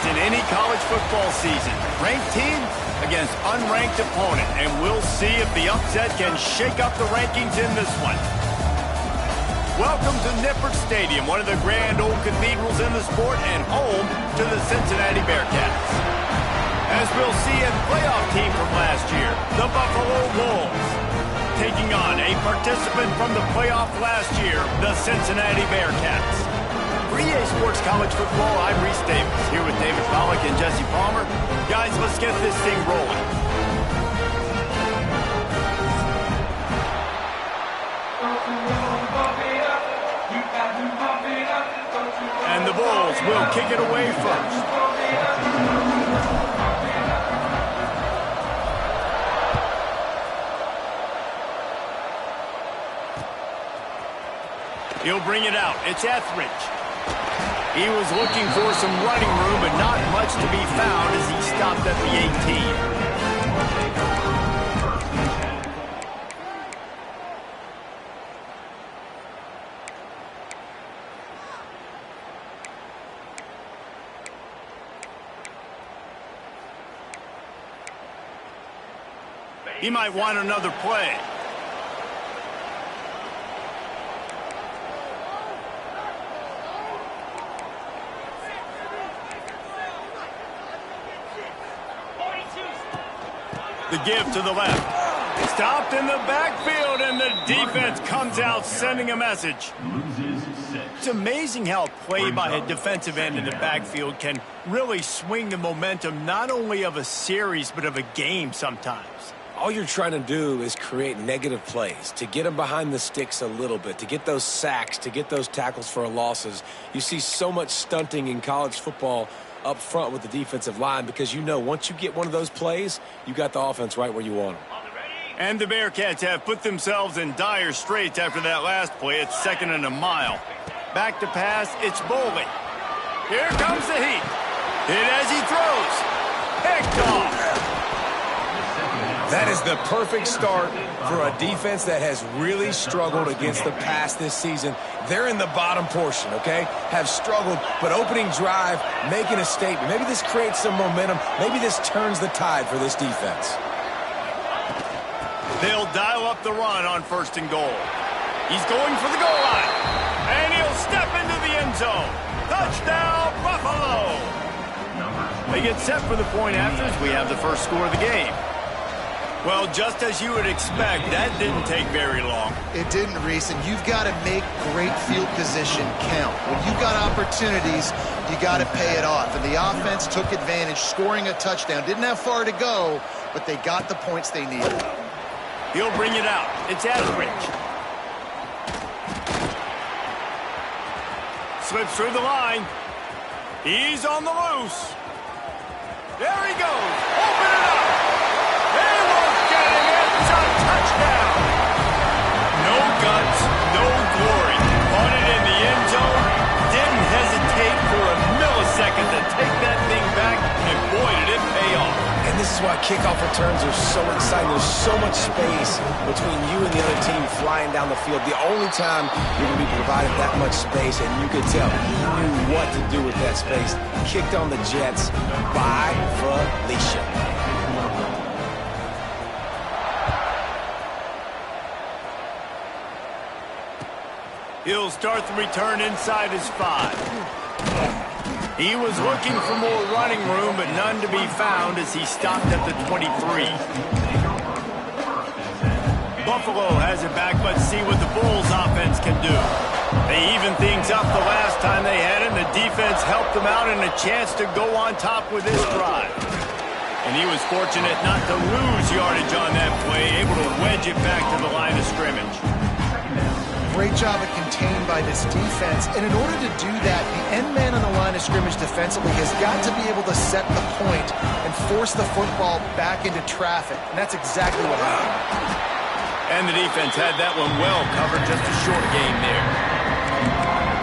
contest in any college football season. Ranked team against unranked opponent, and we'll see if the upset can shake up the rankings in this one. Welcome to Nippert Stadium, one of the grand old cathedrals in the sport and home to the Cincinnati Bearcats. As we'll see a playoff team from last year, the Buffalo Bulls, taking on a participant from the playoff last year, the Cincinnati Bearcats. For EA Sports College Football, I'm Reese Davis, here with David Pollack and Jesse Palmer. Guys, let's get this thing rolling. And the Bulls will kick it away first. He'll bring it out. It's Etheridge. He was looking for some running room, but not much to be found as he stopped at the 18. He might want another play. The give to the left. Stopped in the backfield, and the defense comes out sending a message. It's amazing how a play by a defensive end in the backfield can really swing the momentum not only of a series but of a game sometimes. All you're trying to do is create negative plays, to get them behind the sticks a little bit, to get those sacks, to get those tackles for losses. You see so much stunting in college football up front with the defensive line because you know once you get one of those plays, you got the offense right where you want them. And the Bearcats have put themselves in dire straits after that last play. It's 2nd and a mile. Back to pass, it's Bowling. Here comes the heat. Hit as he throws. Picked off. That is the perfect start for a defense that has really struggled against the pass this season. They're in the bottom portion, okay? Have struggled, but opening drive, making a statement. Maybe this creates some momentum. Maybe this turns the tide for this defense. They'll dial up the run on 1st and goal. He's going for the goal line. And he'll step into the end zone. Touchdown, Buffalo! They get set for the point after as we have the first score of the game. Well, just as you would expect, that didn't take very long. It didn't, Reese, and you've got to make great field position count. When you've got opportunities, you got to pay it off. And the offense took advantage, scoring a touchdown. Didn't have far to go, but they got the points they needed. He'll bring it out. It's Etheridge. Slips through the line. He's on the loose. There he goes. Open it up. Touchdown! No guts, no glory. On it in the end zone. Didn't hesitate for a millisecond to take that thing back, and boy, did it pay off. And this is why kickoff returns are so exciting. There's so much space between you and the other team flying down the field. The only time you're going to be provided that much space, and you could tell he knew what to do with that space. Kicked on the Jets by Felicia. He'll start the return inside his 5. He was looking for more running room, but none to be found as he stopped at the 23. Buffalo has it back. Let's see what the Bulls offense can do. They evened things up the last time they had it, and the defense helped them out and a chance to go on top with this drive. And he was fortunate not to lose yardage on that play, able to wedge it back to the line of scrimmage. Great job of contained by this defense. And in order to do that, the end man on the line of scrimmage defensively has got to be able to set the point and force the football back into traffic. And that's exactly what happened. And the defense had that one well covered, just a short game there.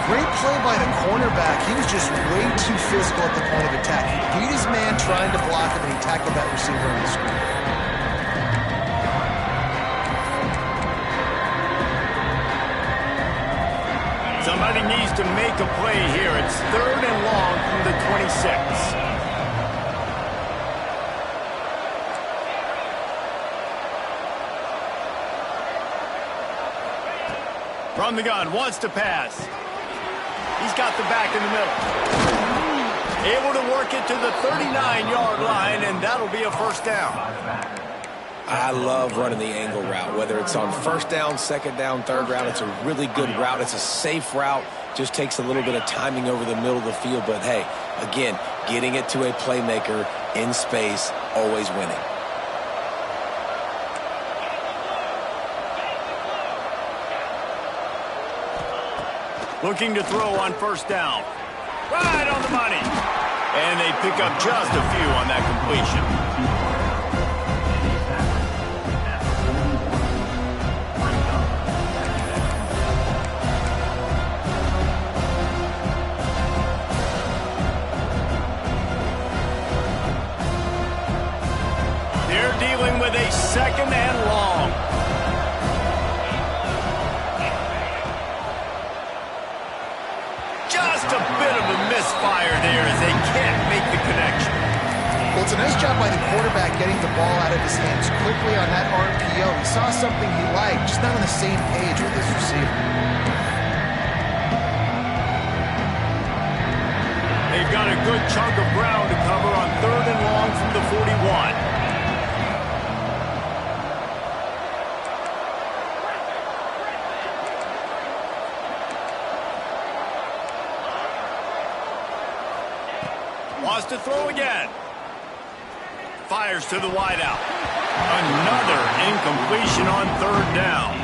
Great play by the cornerback. He was just way too physical at the point of attack. He beat his man trying to block him, and he tackled that receiver on the screen. Somebody needs to make a play here. It's 3rd and long from the 26. From the gun, wants to pass. He's got the back in the middle. Able to work it to the 39-yard line, and that'll be a first down. I love running the angle route, whether it's on first down, second down, third round. It's a really good route. It's a safe route. Just takes a little bit of timing over the middle of the field. But, hey, again, getting it to a playmaker in space, always winning. Looking to throw on first down. Right on the money. And they pick up just a few on that completion. They're dealing with a second and long. Just a bit of a misfire there as they can't make the connection. Well, it's a nice job by the quarterback getting the ball out of his hands quickly on that RPO. He saw something he liked, just not on the same page with his receiver. They've got a good chunk of ground to cover on third and long from the 41. Wants to throw again. Fires to the wideout. Another incompletion on third down.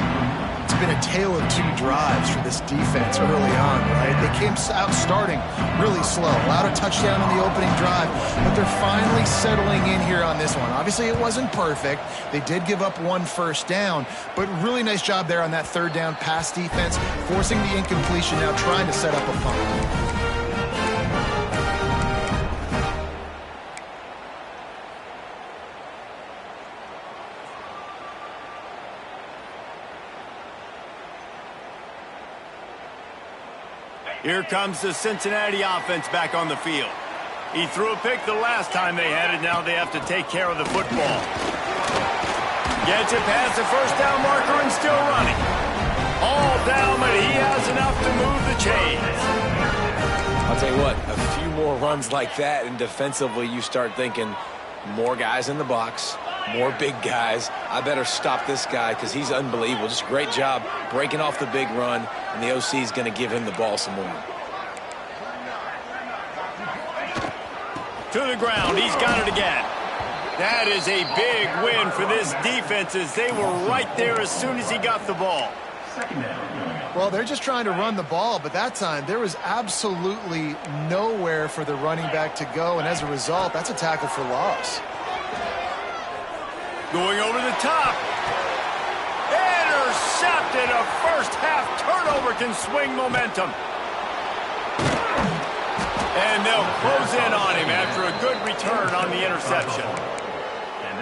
It's been a tale of two drives for this defense early on, right? They came out starting really slow, allowed a touchdown on the opening drive, but they're finally settling in here on this one. Obviously, it wasn't perfect. They did give up one first down, but really nice job there on that third down pass defense, forcing the incompletion, now trying to set up a punt. Here comes the Cincinnati offense back on the field. He threw a pick the last time they had it. Now they have to take care of the football. Gets it past the first down marker and still running. All down, but he has enough to move the chains. I'll tell you what, a few more runs like that, and defensively you start thinking more guys in the box, more big guys. I better stop this guy because he's unbelievable. Just a great job breaking off the big run, and the OC is going to give him the ball some more. To the ground. He's got it again. That is a big win for this defense as they were right there as soon as he got the ball. Well, they're just trying to run the ball, but that time there was absolutely nowhere for the running back to go, and as a result, that's a tackle for loss. Going over the top. Intercepted. A first-half turnover can swing momentum. And they'll close in on him after a good return on the interception.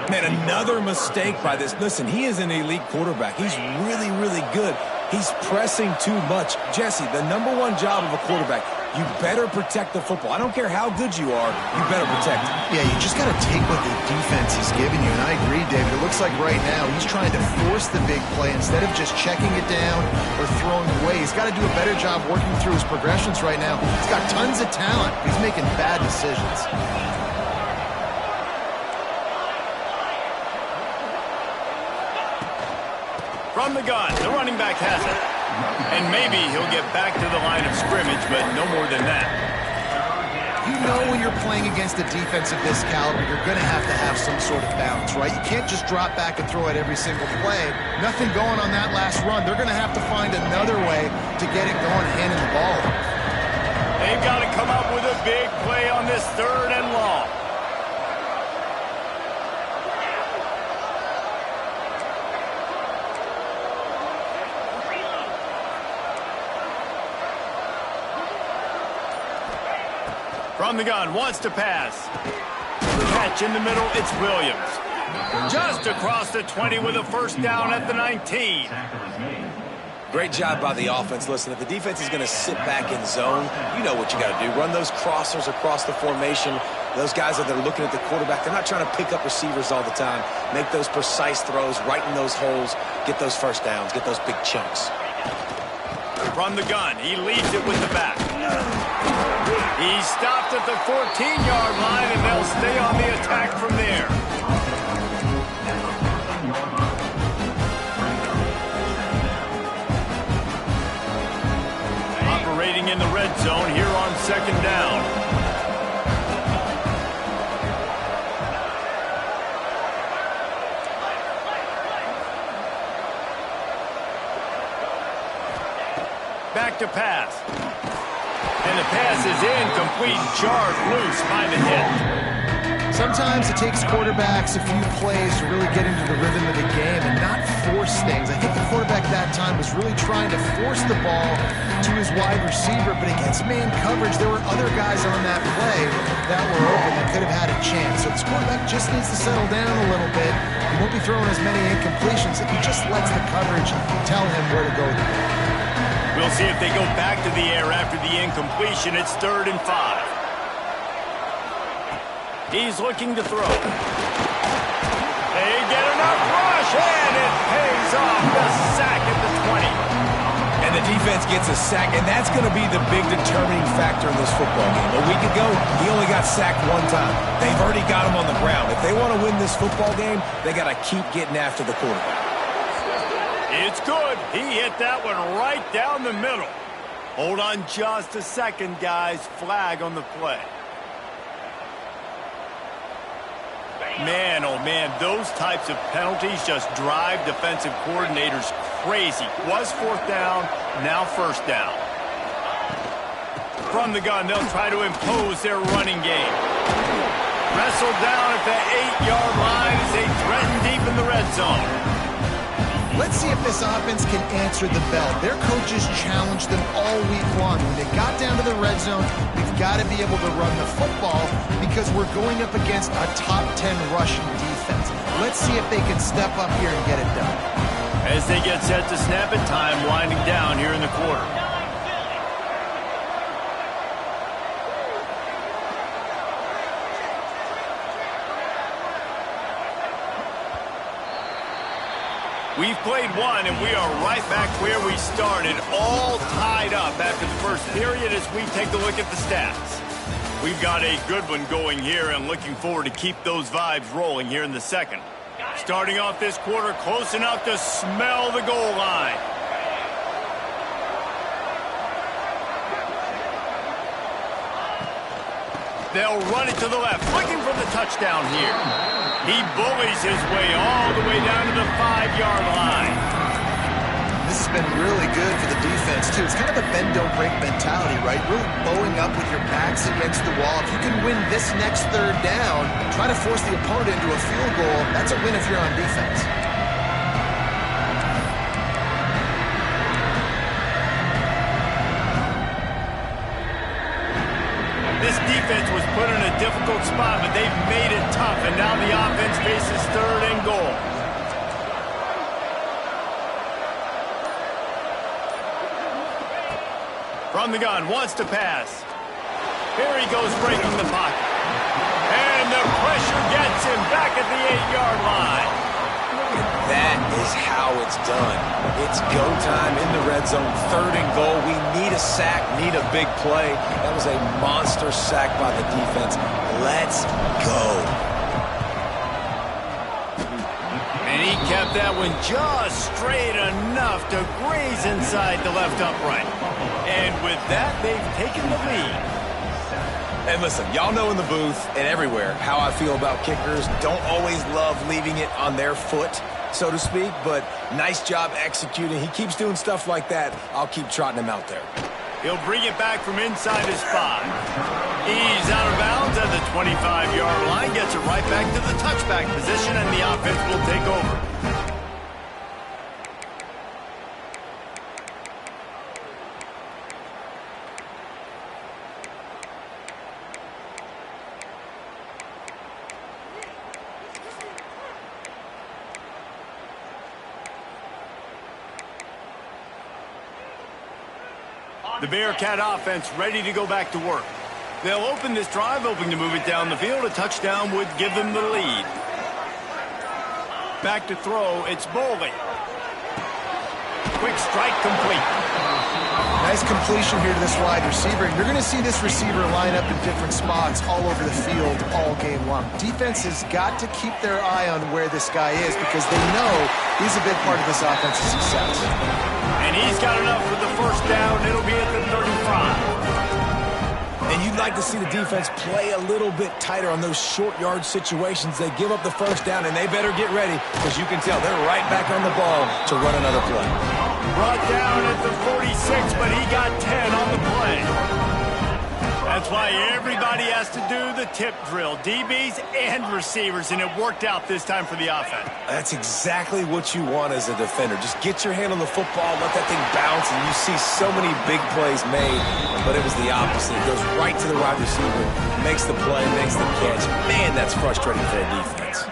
Man, another mistake by this. Listen, he is an elite quarterback. He's really, really good. He's pressing too much. Jesse, the number one job of a quarterback, you better protect the football. I don't care how good you are, you better protect it. Yeah, you just got to take what the defense is giving you, and I agree, David. It looks like right now he's trying to force the big play instead of just checking it down or throwing away. He's got to do a better job working through his progressions right now. He's got tons of talent. He's making bad decisions. From the gun, the running back has it. And maybe he'll get back to the line of scrimmage, but no more than that. You know when you're playing against a defense of this caliber, you're going to have some sort of balance, right? You can't just drop back and throw it every single play. Nothing going on that last run. They're going to have to find another way to get it going, handing the ball. They've got to come up with a big play on this third and long. From the gun, wants to pass. Catch in the middle, it's Williams. Just across the 20 with a first down at the 19. Great job by the offense. Listen, if the defense is going to sit back in zone, you know what you got to do. Run those crossers across the formation. Those guys that are looking at the quarterback, they're not trying to pick up receivers all the time. Make those precise throws, right in those holes, get those first downs, get those big chunks. From the gun, he leads it with the back. He's stopped at the 14-yard line, and they'll stay on the attack from there. Operating in the red zone here on second down. Back to pass. And the pass is incomplete, jarred loose by the hit. Sometimes it takes quarterbacks a few plays to really get into the rhythm of the game and not force things. I think the quarterback that time was really trying to force the ball to his wide receiver, but against man coverage, there were other guys on that play that were open that could have had a chance. So this quarterback just needs to settle down a little bit. He won't be throwing as many incompletions if he just lets the coverage tell him where to go with the ball. We'll see if they go back to the air after the incompletion. It's 3rd and 5. He's looking to throw. They get enough rush, and it pays off. The sack at the 20. And the defense gets a sack, and that's going to be the big determining factor in this football game. A week ago, he only got sacked one time. They've already got him on the ground. If they want to win this football game, they got to keep getting after the quarterback. It's good. He hit that one right down the middle. Hold on just a second, guys. Flag on the play. Man, oh man, those types of penalties just drive defensive coordinators crazy. Was 4th down, now 1st down. From the gun, they'll try to impose their running game. Wrestled down at the 8-yard line as they threaten deep in the red zone. Let's see if this offense can answer the bell. Their coaches challenged them all week long. When they got down to the red zone, we've got to be able to run the football because we're going up against a top 10 rushing defense. Let's see if they can step up here and get it done. As they get set to snap it, time winding down here in the quarter. We've played one, and we are right back where we started, all tied up after the first period as we take a look at the stats. We've got a good one going here and looking forward to keep those vibes rolling here in the second. Starting off this quarter close enough to smell the goal line. They'll run it to the left, looking for the touchdown here. He bullies his way all the way down to the 5-yard line. This has been really good for the defense, too. It's kind of a bend-don't-break mentality, right? Really bowing up with your backs against the wall. If you can win this next 3rd down, try to force the opponent into a field goal, that's a win if you're on defense. This defense was put in a difficult spot, but they've made it tough, and now the offense faces 3rd and goal. From the gun, wants to pass. Here he goes breaking the pocket. And the pressure gets him back at the 8-yard line. That is how it's done. It's go time in the red zone, 3rd and goal. We need a sack, need a big play. That was a monster sack by the defense. Let's go. And he kept that one just straight enough to graze inside the left upright. And with that, they've taken the lead. And listen, y'all know in the booth and everywhere how I feel about kickers. Don't always love leaving it on their foot, so to speak, but nice job executing. He keeps doing stuff like that. I'll keep trotting him out there. He'll bring it back from inside his 5. He's out of bounds at the 25-yard line, gets it right back to the touchback position, and the offense will take over. The Bearcat offense ready to go back to work. They'll open this drive, hoping to move it down the field. A touchdown would give them the lead. Back to throw, it's Bowley. quick strike complete. Nice completion here to this wide receiver. You're going to see this receiver line up in different spots all over the field all game long. Defense has got to keep their eye on where this guy is because they know he's a big part of this offense's success. And he's got enough for the first down. It'll be at the 35. And you'd like to see the defense play a little bit tighter on those short yard situations. They give up the first down, and they better get ready because you can tell they're right back on the ball to run another play. Brought down at the 46, but he got 10 on the play. That's why everybody has to do the tip drill, DBs and receivers, and it worked out this time for the offense. That's exactly what you want as a defender. Just get your hand on the football, let that thing bounce, and you see so many big plays made, but it was the opposite. It goes right to the wide receiver, makes the play, makes the catch. Man, that's frustrating for a defense.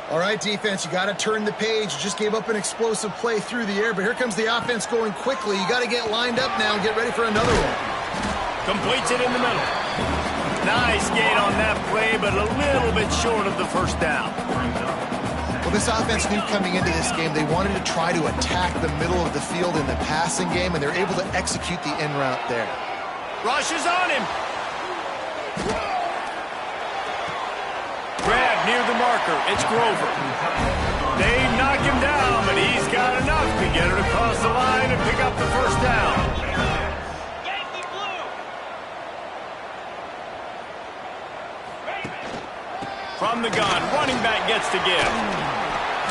All right, defense, you got to turn the page. You just gave up an explosive play through the air, but here comes the offense going quickly. You got to get lined up now and get ready for another one. Completes it in the middle. Nice gain on that play, but a little bit short of the first down. Well, this offense knew coming into this game they wanted to try to attack the middle of the field in the passing game, and they're able to execute the in route there. Rush is on him. Grab near the marker. It's Grover. They knock him down, but he's got enough to get it across the line and pick up the first down. From the gun, running back gets to give.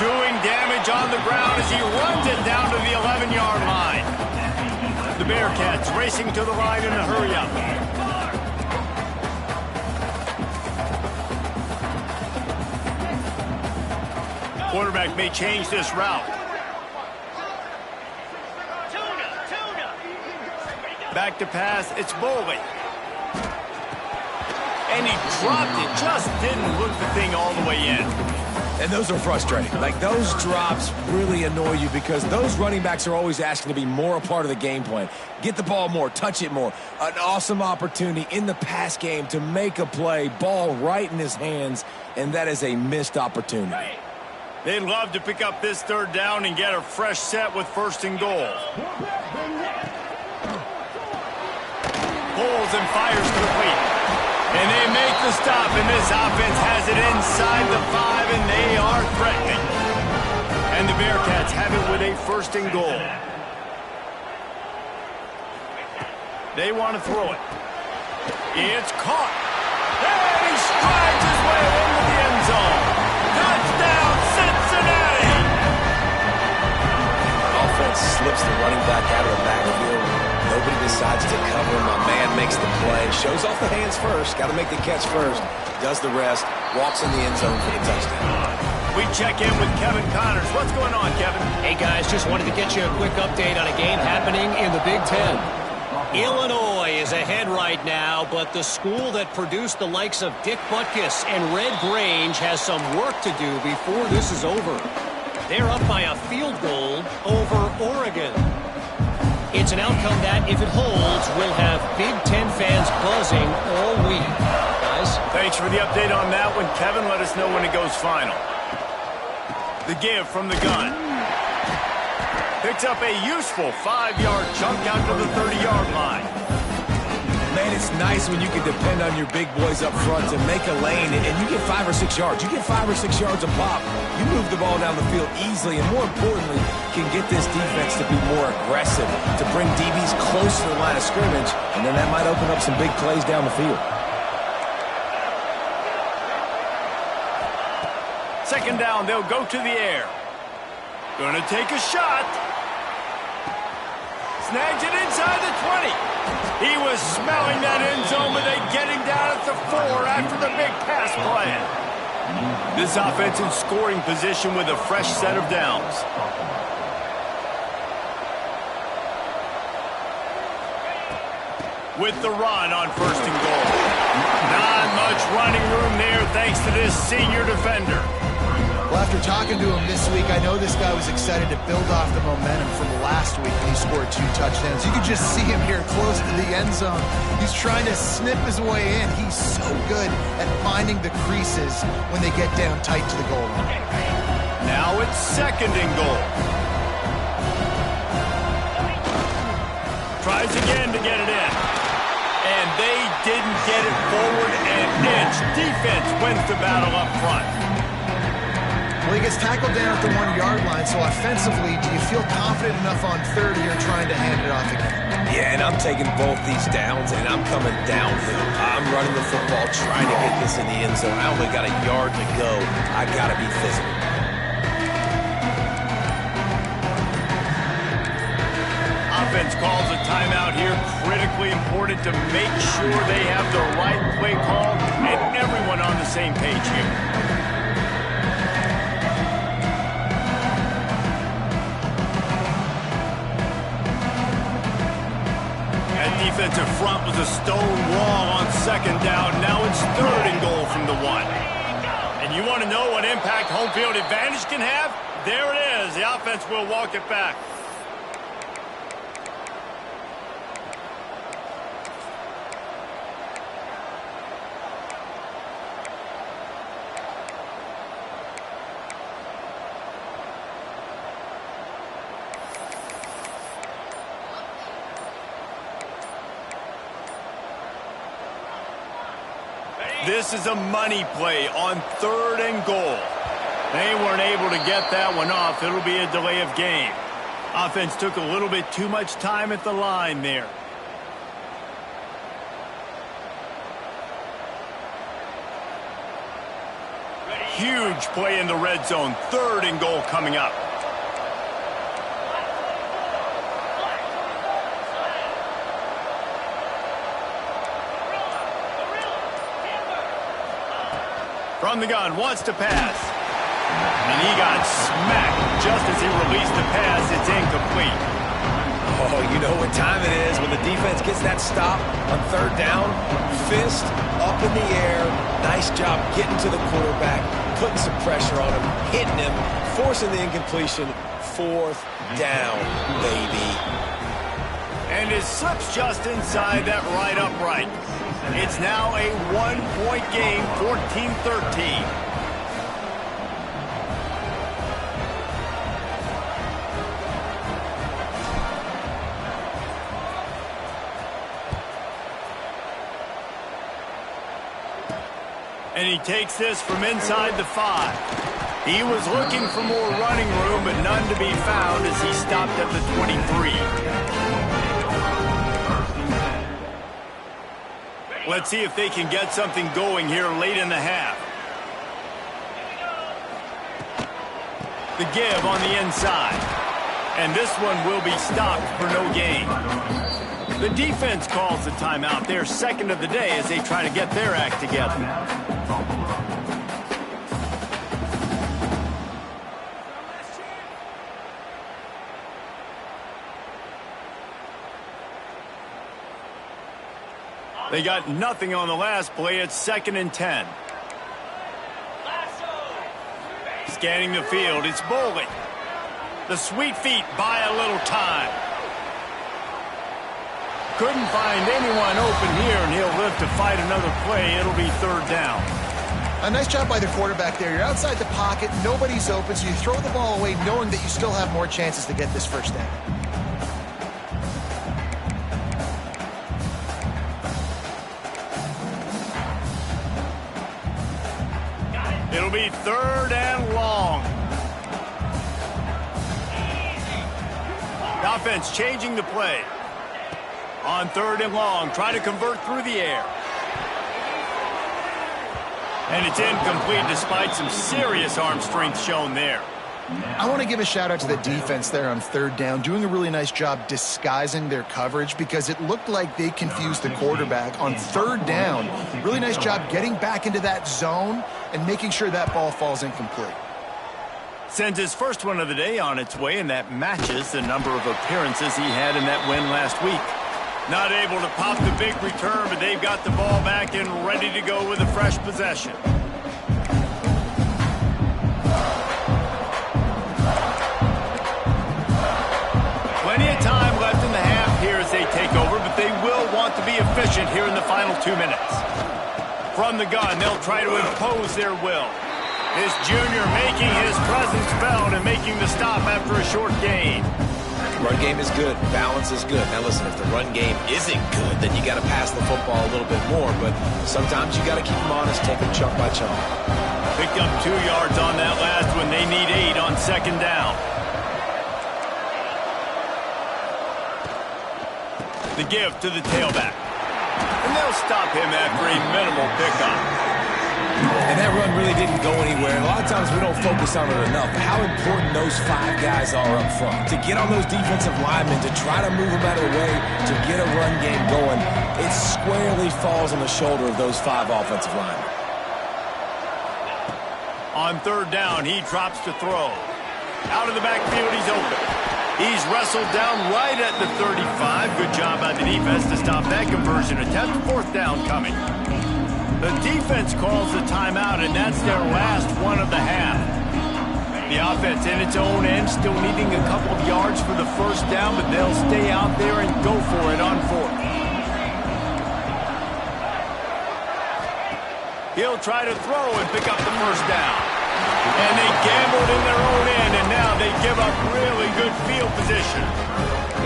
Doing damage on the ground as he runs it down to the 11-yard line. The Bearcats racing to the line in a hurry-up. Quarterback may change this route. Back to pass, it's Boley. And he dropped it, just didn't look the thing all the way in. And those are frustrating. Like, those drops really annoy you because those running backs are always asking to be more a part of the game plan. Get the ball more, touch it more. An awesome opportunity in the pass game to make a play, ball right in his hands, and that is a missed opportunity. They'd love to pick up this third down and get a fresh set with first and goal. Pulls and fires complete. And they make the stop, and this offense has it inside the 5, and they are threatening. And the Bearcats have it with a first and goal. They want to throw it. It's caught. And he strides his way into the end zone. Touchdown, Cincinnati! Offense slips the running back out of the backfield. Nobody decides to cover him. My man makes the play. Shows off the hands first. Got to make the catch first. Does the rest. Walks in the end zone for the touchdown. We check in with Kevin Connors. What's going on, Kevin? Hey, guys, just wanted to get you a quick update on a game happening in the Big Ten. Illinois is ahead right now, but the school that produced the likes of Dick Butkus and Red Grange has some work to do before this is over. They're up by a field goal over Oregon. It's an outcome that, if it holds, will have Big Ten fans buzzing all week. Guys? Thanks for the update on that one, Kevin. Let us know when it goes final. The give from the gun. Picks up a useful 5-yard chunk out to the 30-yard line. Man, it's nice when you can depend on your big boys up front to make a lane, and you get 5 or 6 yards. You get 5 or 6 yards a pop. You move the ball down the field easily, and more importantly, can get this defense to be more aggressive, to bring DBs close to the line of scrimmage, and then that might open up some big plays down the field. Second down, they'll go to the air. Gonna take a shot. Snags it inside the 20. He was smelling that end zone, but they get him down at the 4 after the big pass play. This offense in scoring position with a fresh set of downs. With the run on first and goal. Not much running room there thanks to this senior defender. Well, after talking to him this week, I know this guy was excited to build off the momentum from last week when he scored 2 touchdowns. You could just see him here close to the end zone. He's trying to snip his way in. He's so good at finding the creases when they get down tight to the goal line. Now it's second and goal. Tries again to get it in. And they didn't get it forward an inch. Defense wins the battle up front. Well, he gets tackled down at the 1-yard line, so offensively, do you feel confident enough on third here trying to hand it off again? Yeah, and I'm taking both these downs, and I'm coming downhill. I'm running the football, trying to get this in the end zone. I only got a yard to go. I got to be physical. Offense calls a timeout here. Critically important to make sure they have the right play call and everyone on the same page here. Defensive front was a stone wall on second down. Now it's third and goal from the 1. And you want to know what impact home field advantage can have? There it is. The offense will walk it back. This is a money play on third and goal. They weren't able to get that one off. It'll be a delay of game. Offense took a little bit too much time at the line there. Huge play in the red zone. Third and goal coming up. From the gun, wants to pass. And he got smacked just as he released the pass. It's incomplete. Oh, you know what time it is when the defense gets that stop on third down. Fist up in the air. Nice job getting to the quarterback, putting some pressure on him, hitting him, forcing the incompletion. Fourth down, baby. And it slips just inside that right upright. It's now a 1-point game, 14-13. And he takes this from inside the 5. He was looking for more running room, but none to be found as he stopped at the 23. Let's see if they can get something going here late in the half. The give on the inside. And this one will be stopped for no gain. The defense calls the timeout. Their second of the day as they try to get their act together. They got nothing on the last play. It's 2nd and 10. Scanning the field, it's Bowling. The sweet feet buy a little time. Couldn't find anyone open here, and he'll live to fight another play. It'll be third down. A nice job by the quarterback there. You're outside the pocket, nobody's open, so you throw the ball away knowing that you still have more chances to get this first down. It'll be third and long. The offense changing the play. On third and long, trying to convert through the air. And it's incomplete despite some serious arm strength shown there. I want to give a shout out to the defense there on third down, doing a really nice job disguising their coverage because it looked like they confused the quarterback on third down. Really nice job getting back into that zone and making sure that ball falls incomplete. Sends his first one of the day on its way, and that matches the number of appearances he had in that win last week. Not able to pop the big return, but they've got the ball back and ready to go with a fresh possession. Plenty of time left in the half here as they take over, but they will want to be efficient here in the final 2 minutes. From the gun, they'll try to impose their will. This junior making his presence felt and making the stop after a short gain. Run game is good. Balance is good. Now listen, if the run game isn't good, then you got to pass the football a little bit more. But sometimes you got to keep them honest, take them chunk by chunk. Picked up 2 yards on that last one. They need 8 on second down. The give to the tailback. And they'll stop him after a minimal pickup. And that run really didn't go anywhere. And a lot of times we don't focus on it enough. How important those 5 guys are up front. To get on those defensive linemen, to try to move them out of the way, to get a run game going, it squarely falls on the shoulder of those 5 offensive linemen. On third down, he drops to throw. Out of the backfield, he's open. He's wrestled down right at the 35. Good job by the defense to stop that conversion attempt. Fourth down coming. The defense calls the timeout, and that's their last one of the half. The offense in its own end, still needing a couple of yards for the first down, but they'll stay out there and go for it on fourth. He'll try to throw and pick up the first down. And they gambled in their own end, and now they give up really good field position.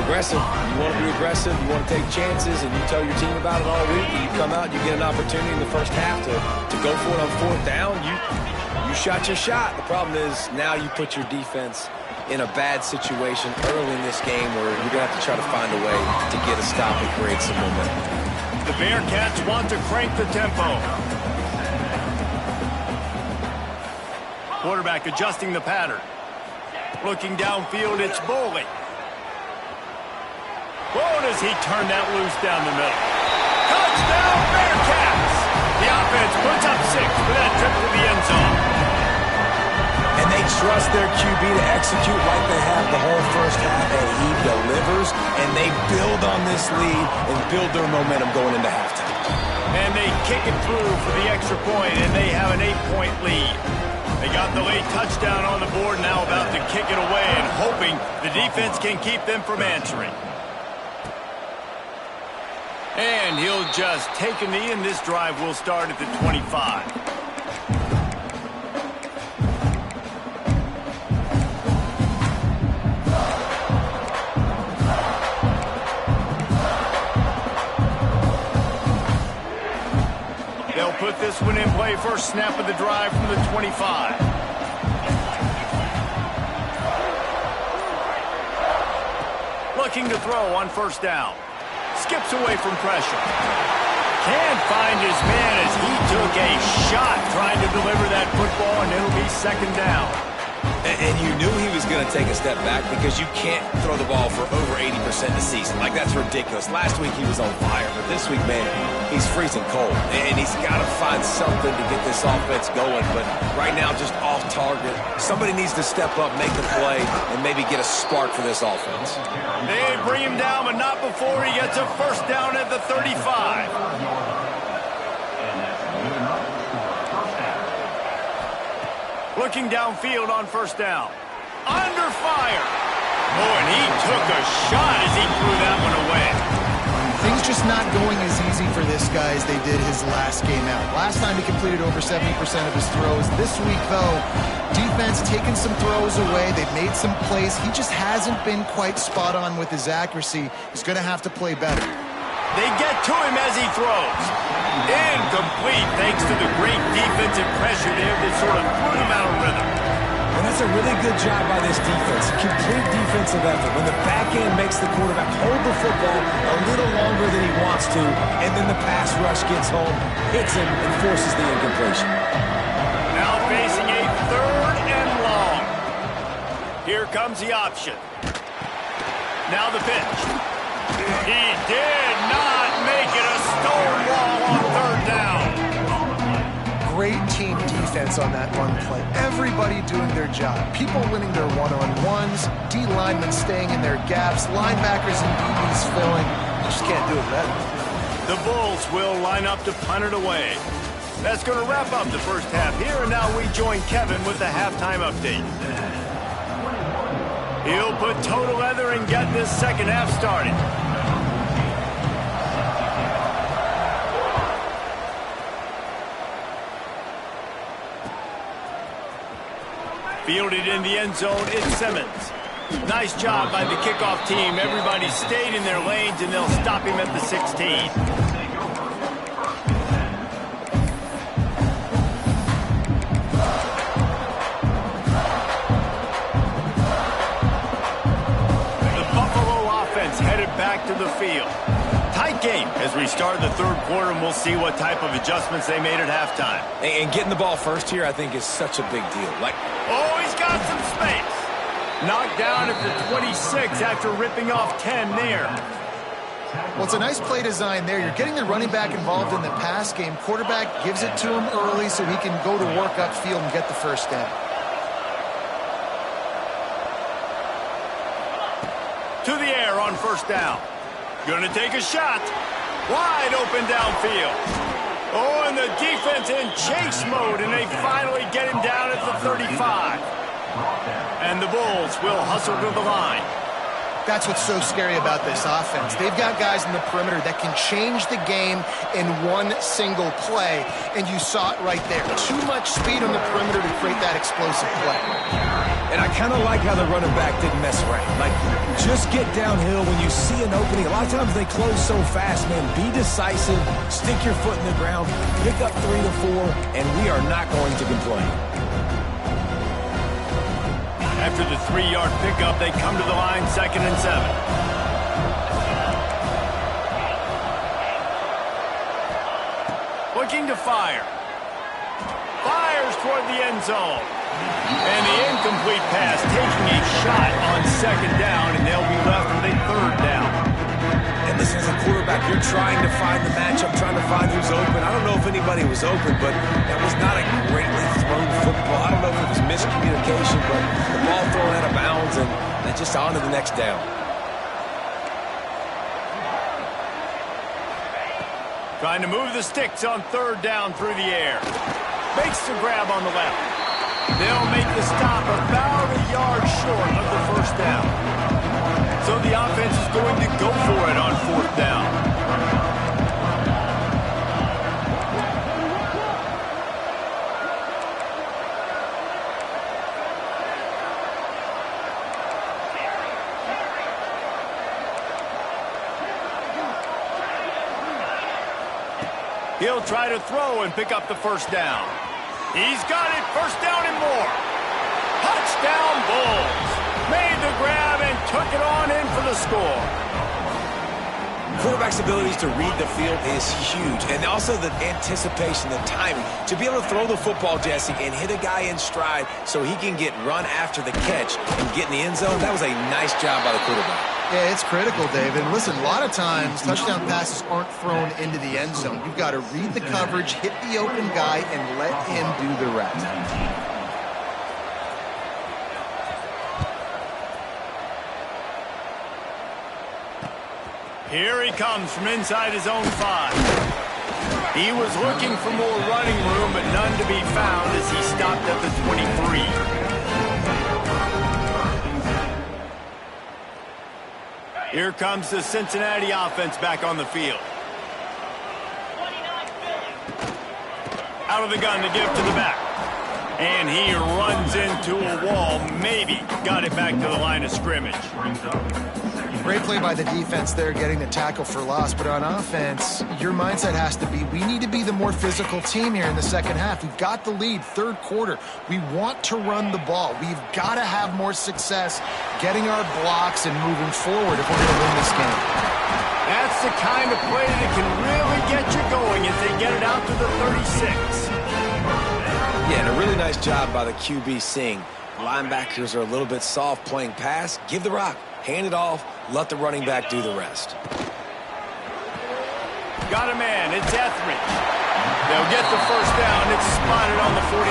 Aggressive. You want to be aggressive. You want to take chances, and you tell your team about it all week. And you come out, you get an opportunity in the first half to go for it on fourth down. You shot your shot. The problem is now you put your defense in a bad situation early in this game where you're going to have to try to find a way to get a stop and create some momentum. The Bearcats want to crank the tempo. Quarterback adjusting the pattern. Looking downfield, it's Boley. Oh, does he turn that loose down the middle? Touchdown, Bearcats! The offense puts up 6 for that trip to the end zone. And they trust their QB to execute like they have the whole first half, and he delivers, and they build on this lead and build their momentum going into halftime. And they kick it through for the extra point, and they have an 8-point lead. They got the late touchdown on the board, now about to kick it away and hoping the defense can keep them from answering. And he'll just take a knee, and this drive will start at the 25. They'll put this one in play. First snap of the drive from the 25. Looking to throw on first down. Skips away from pressure. Can't find his man as he took a shot trying to deliver that football, and it'll be second down. And you knew he was going to take a step back because you can't throw the ball for over 80% of the season. Like, that's ridiculous. Last week he was on fire, but this week, man, he's freezing cold. And he's got to find something to get this offense going. But right now, just off target. Somebody needs to step up, make the play, and maybe get a spark for this offense. They bring him down, but not before he gets a first down at the 35. Looking downfield on first down. Under fire. Oh, and he took a shot as he threw that one away. Things just not going as easy for this guy as they did his last game out. Last time he completed over 70% of his throws. This week, though, defense taking some throws away. They've made some plays. He just hasn't been quite spot on with his accuracy. He's going to have to play better. They get to him as he throws. Incomplete thanks to the great defensive pressure there that sort of threw him out of rhythm. And that's a really good job by this defense. Complete defensive effort. When the back end makes the quarterback hold the football a little longer than he wants to, and then the pass rush gets home, hits him, and forces the incompletion. Now facing a third and long. Here comes the option. Now the pitch. He did not make it a stone wall on third down. Great team defense on that run play. Everybody doing their job. People winning their one-on-ones. D linemen staying in their gaps. Linebackers and DBs filling. You just can't do it better. The Bulls will line up to punt it away. That's going to wrap up the first half here, and now we join Kevin with the halftime update. He'll put toe to leather and get this second half started. Fielded in the end zone, it's Simmons. Nice job by the kickoff team. Everybody stayed in their lanes, and they'll stop him at the 16. Headed back to the field. Tight game as we start the third quarter, and we'll see what type of adjustments they made at halftime. And getting the ball first here, I think, is such a big deal. Oh, he's got some space. Knocked down at the 26 after ripping off 10 there. Well, it's a nice play design there. You're getting the running back involved in the pass game. Quarterback gives it to him early so he can go to work upfield and get the first down. To the air on first down. Gonna take a shot. Wide open downfield. Oh, and the defense in chase mode, and they finally get him down at the 35. And the Bulls will hustle to the line. That's what's so scary about this offense. They've got guys in the perimeter that can change the game in one single play, and you saw it right there. Too much speed on the perimeter to create that explosive play. And I kind of like how the running back didn't mess around. Just get downhill when you see an opening. A lot of times they close so fast, man. Be decisive, stick your foot in the ground, pick up 3 to 4, and we are not going to complain. After the 3-yard pickup, they come to the line, 2nd and 7. Looking to fire. Fires toward the end zone. And the incomplete pass taking a shot on 2nd down, and they'll be left with a 3rd down. And listen, as a quarterback, you're trying to find the matchup, trying to find who's open. I don't know if anybody was open, but that was not a greatly thrown football. I don't know if it was miscommunication, but the ball thrown out of bounds, and that's just on to the next down. Trying to move the sticks on 3rd down through the air. Makes the grab on the left. They'll make the stop about a yard short of the 1st down. So the offense is going to go for it on 4th down. He'll try to throw and pick up the 1st down. He's got it, 1st down and more. Touchdown Bulls. Made the grab and took it on in for the score. Quarterback's abilities to read the field is huge, and also the anticipation, the timing. To be able to throw the football, Jesse, and hit a guy in stride so he can get run after the catch and get in the end zone, that was a nice job by the quarterback. Yeah, it's critical, David. And listen, a lot of times touchdown passes aren't thrown into the end zone. You've got to read the coverage, hit the open guy, and let him do the rest. Here he comes from inside his own 5. He was looking for more running room, but none to be found as he stopped at the 23. Here comes the Cincinnati offense back on the field. Out of the gun to give to the back. And he runs into a wall. Maybe got it back to the line of scrimmage. Great play by the defense there, getting the tackle for loss. But on offense, your mindset has to be, we need to be the more physical team here in the second half. We've got the lead, 3rd quarter. We want to run the ball. We've got to have more success getting our blocks and moving forward if we're going to win this game. That's the kind of play that can really get you going as they get it out to the 36. Yeah, and a really nice job by the QB seeing linebackers are a little bit soft playing pass. Give the rock. Hand it off, let the running back do the rest. Got a man, it's Etheridge. They'll get the 1st down, it's spotted on the 49.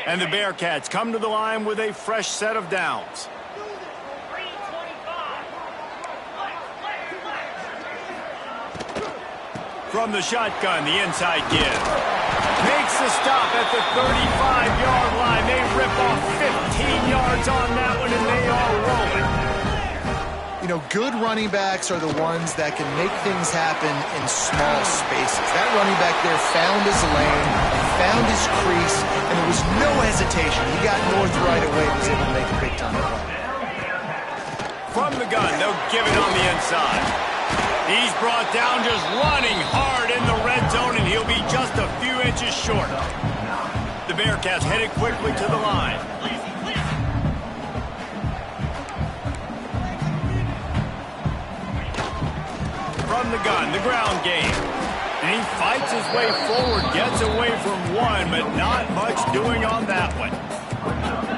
And the Bearcats come to the line with a fresh set of downs. From the shotgun, the inside give. Makes the stop at the 35-yard line. They rip off 15 yards on that one, and they are rolling. You know, good running backs are the ones that can make things happen in small spaces. That running back there found his lane, found his crease, and there was no hesitation. He got north right away and was able to make a big-time play. From the gun, they'll give it on the inside. He's brought down just running hard in the red zone, and he'll be just a few inches short. The Bearcats headed quickly to the line. From the gun, the ground game. And he fights his way forward, gets away from one, but not much doing on that one.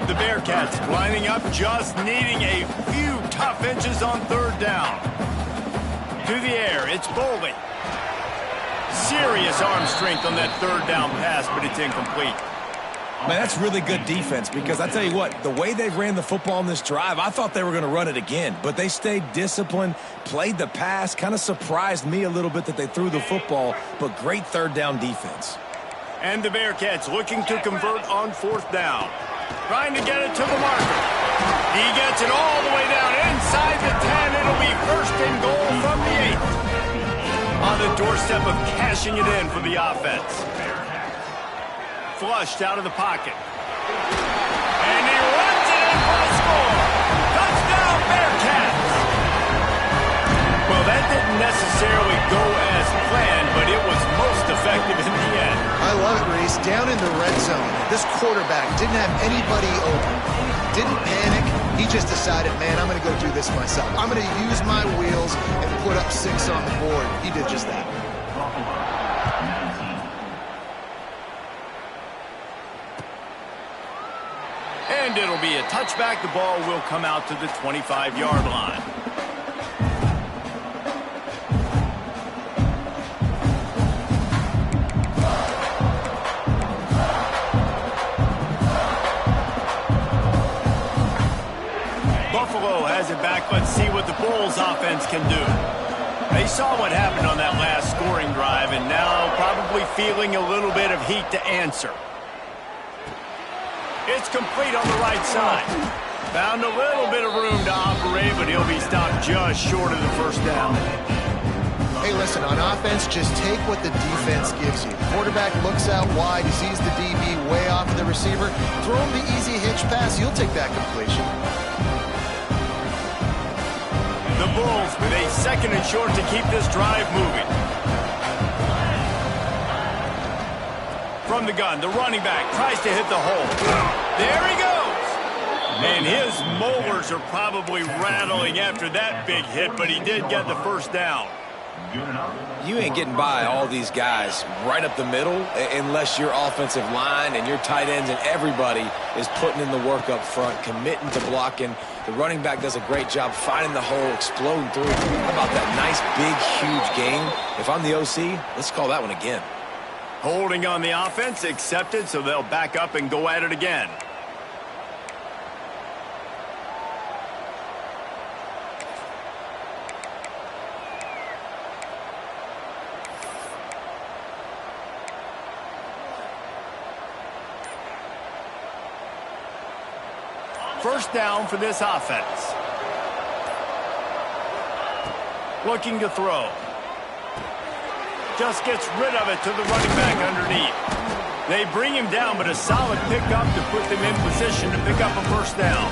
The Bearcats lining up, just needing a few tough inches on third down. To the air, it's Boldy. Serious arm strength on that third down pass, but it's incomplete. Man, that's really good defense because I tell you what, the way they ran the football in this drive, I thought they were going to run it again, but they stayed disciplined, played the pass, kind of surprised me a little bit that they threw the football, but great third down defense. And the Bearcats looking to convert on fourth down. Trying to get it to the marker. He gets it all the way down inside the 10. It'll be first and goal from the 8. On the doorstep of cashing it in for the offense. Flushed out of the pocket. And he runs it in for a score. Touchdown, Bearcats. Well, that didn't necessarily go as planned, but it was most effective in the end. I love it, Reese. Down in the red zone, this quarterback didn't have anybody open. Didn't panic. He just decided, man, I'm going to go do this myself. I'm going to use my wheels and put up 6 on the board. He did just that. And it'll be a touchback. The ball will come out to the 25-yard line. Buffalo has it back. Let's see what the Bulls offense can do. They saw what happened on that last scoring drive, and now probably feeling a little bit of heat to answer. It's complete on the right side. Found a little bit of room to operate, but he'll be stopped just short of the first down. Hey, listen, on offense, just take what the defense gives you. Quarterback looks out wide, he sees the DB way off of the receiver. Throw him the easy hitch pass, you'll take that completion. The Bulls with a second and short to keep this drive moving. From the gun, the running back tries to hit the hole. There he goes. And his molars are probably rattling after that big hit, but he did get the first down. You ain't getting by all these guys right up the middle unless your offensive line and your tight ends and everybody is putting in the work up front, committing to blocking. The running back does a great job finding the hole, exploding through. How about that nice, big, huge gain? If I'm the OC, let's call that one again. Holding on the offense, accepted, so they'll back up and go at it again. First down for this offense. Looking to throw. Just gets rid of it to the running back underneath. They bring him down, but a solid pickup to put them in position to pick up a first down.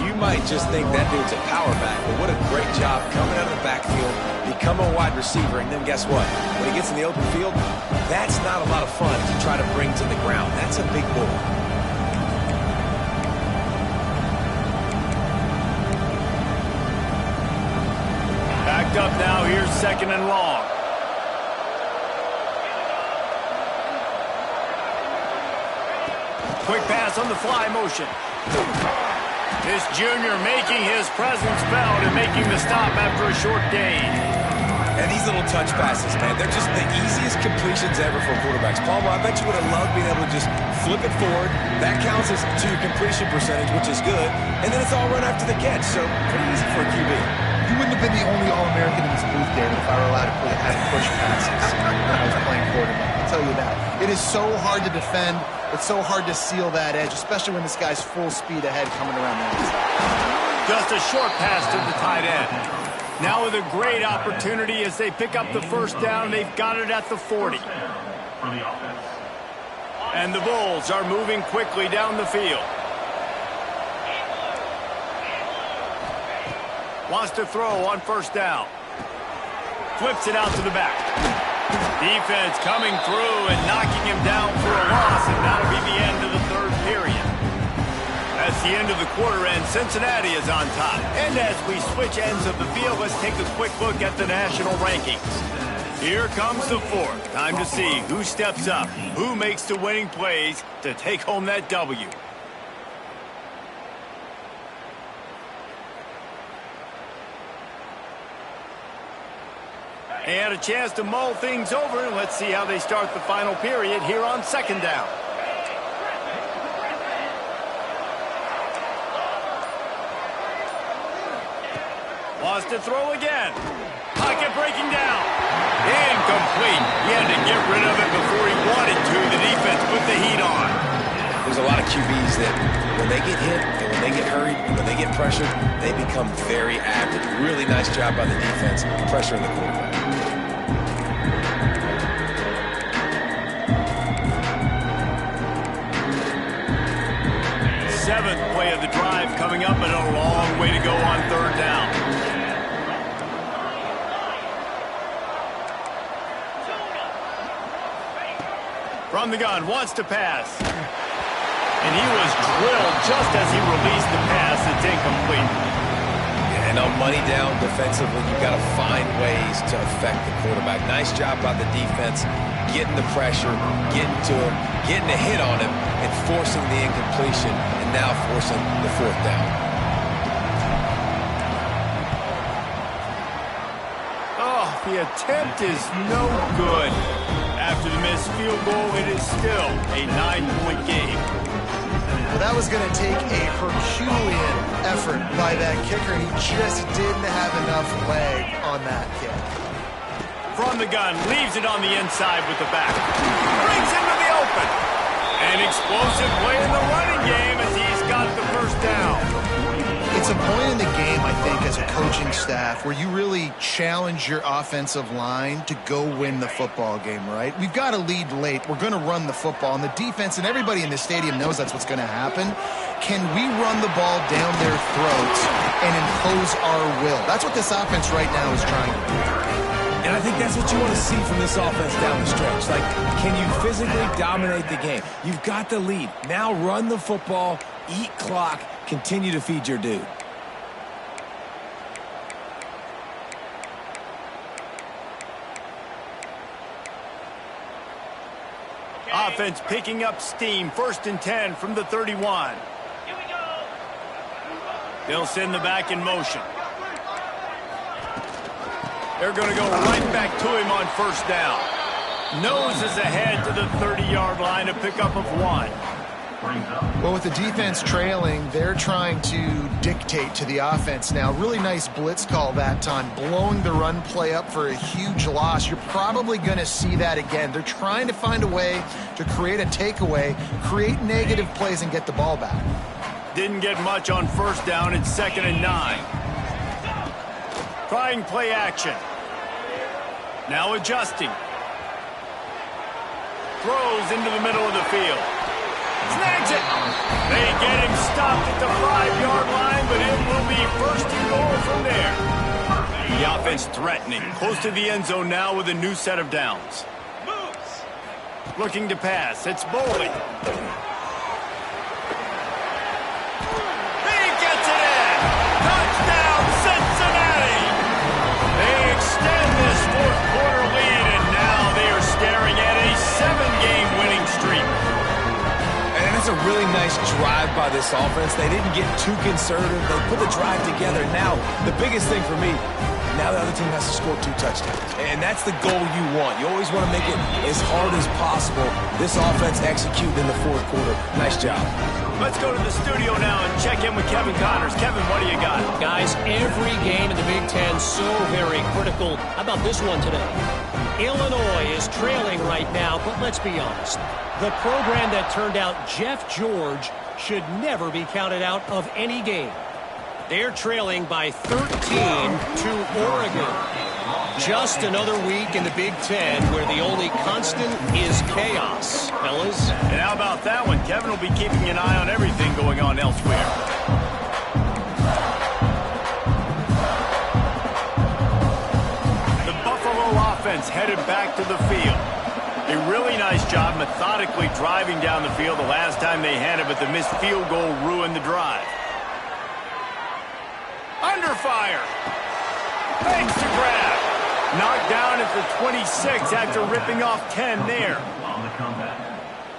You might just think that dude's a power back, but what a great job coming out of the backfield, become a wide receiver, and then guess what? When he gets in the open field, that's not a lot of fun to try to bring to the ground. That's a big ball. Backed up now, here's second and long. Quick pass on the fly motion. This junior making his presence felt and making the stop after a short gain. And these little touch passes, man, they're just the easiest completions ever for quarterbacks. Palmer, I bet you would have loved being able to just flip it forward. That counts as to your completion percentage, which is good. And then it's all run after the catch, so pretty easy for a QB. You wouldn't have been the only All-American in this booth, David, if I were allowed to have push passes when I was playing quarterback. I'll tell you that. It is so hard to defend. It's so hard to seal that edge, especially when this guy's full speed ahead coming around the outside. Just a short pass to the tight end. Now with a great opportunity as they pick up the first down. They've got it at the 40. And the Bulls are moving quickly down the field. Wants to throw on first down. Flips it out to the back. Defense coming through and knocking him down for a loss, and that'll be the end of the third period. That's the end of the quarter, and Cincinnati is on top. And as we switch ends of the field, let's take a quick look at the national rankings. Here comes the fourth. Time to see who steps up, who makes the winning plays to take home that W. They had a chance to mull things over, and let's see how they start the final period here on second down. Wants to throw again. Pocket breaking down. Incomplete. He had to get rid of it before he wanted to. The defense put the heat on. There's a lot of QBs that when they get hit and when they get hurried, when they get pressured, they become very active. Really nice job by the defense pressuring the quarterback. Seventh play of the drive coming up, and a long way to go on third down. From the gun, wants to pass. And he was drilled just as he released the pass. It's incomplete. Yeah, and on money down defensively, you've got to find ways to affect the quarterback. Nice job by the defense, getting the pressure, getting to him, getting a hit on him, and forcing the incompletion, and now forcing the fourth down. Oh, the attempt is no good. After the missed field goal, it is still a 9-point game. Well, that was going to take a Herculean effort by that kicker. He just didn't have enough leg on that kick. From the gun, leaves it on the inside with the back. Brings into the open. An explosive play in the running game as he's got the first down. It's a point in the game, I think, as a coaching staff where you really challenge your offensive line to go win the football game, right? We've got to lead late. We're going to run the football. And the defense and everybody in the stadium knows that's what's going to happen. Can we run the ball down their throats and impose our will? That's what this offense right now is trying to do. And I think that's what you want to see from this offense down the stretch. Like, can you physically dominate the game? You've got the lead. Now run the football, eat clock, continue to feed your dude. Offense picking up steam. 1st and 10 from the 31. They'll send the back in motion. They're going to go right back to him on first down. Noses ahead to the 30-yard line, a pickup of 1. Well, with the defense trailing, they're trying to dictate to the offense now. Really nice blitz call that time, blowing the run play up for a huge loss. You're probably going to see that again. They're trying to find a way to create a takeaway, create negative plays, and get the ball back. Didn't get much on first down. It's 2nd and 9. Trying play action. Now adjusting. Throws into the middle of the field. Snags it. They get him stopped at the 5-yard line, but it will be 1st and goal from there. The offense threatening. Close to the end zone now with a new set of downs. Looking to pass. It's Bowling. He gets it in. Touchdown, Cincinnati. They extend this 4th quarter lead, and now they are staring at a 7-game winning streak. And it's a really nice drive by this offense. They didn't get too conservative. They put the drive together. Now, the biggest thing for me, now the other team has to score 2 touchdowns. And that's the goal you want. You always want to make it as hard as possible. This offense executed in the 4th quarter. Nice job. Let's go to the studio now and check in with Kevin Connors. Kevin, what do you got? Guys, every game in the Big Ten so very critical. How about this one today? Illinois is trailing right now, but let's be honest. The program that turned out Jeff George should never be counted out of any game. They're trailing by 13 to Oregon. Just another week in the Big Ten where the only constant is chaos, fellas. And how about that one? Kevin will be keeping an eye on everything going on elsewhere. The Buffalo offense headed back to the field. A really nice job methodically driving down the field the last time they had it, but the missed field goal ruined the drive. Under fire. Thanks to grab. Knocked down at the 26 after ripping off 10 there.